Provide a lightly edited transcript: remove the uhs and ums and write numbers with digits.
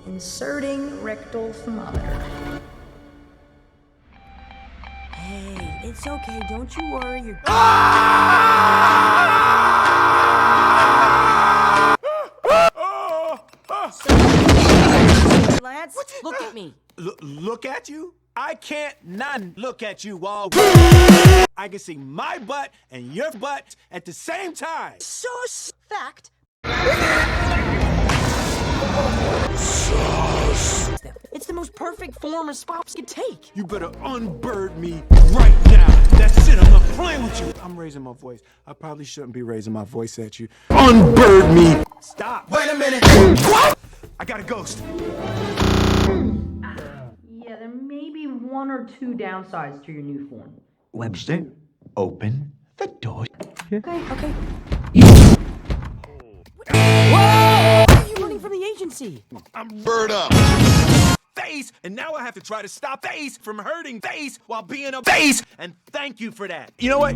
Inserting rectal thermometer. Hey, it's okay. Don't you worry. You're... Lance, look at me. Look at you? I can't not look at you while I can see my butt and your butt at the same time. Sus. Fact. It's the most perfect form a spops can take. You better unbird me right now. That's it, I'm not playing with you. I'm raising my voice. I probably shouldn't be raising my voice at you. Unbird me. Stop. Wait a minute. What? I got a ghost. Yeah, there may be one or two downsides to your new form. Webster, open the door. Okay. Whoa! Why are you running from the agency? I'm bird up. Face, and now I have to try to stop Face from hurting Face while being a Face, and thank you for that. You know what?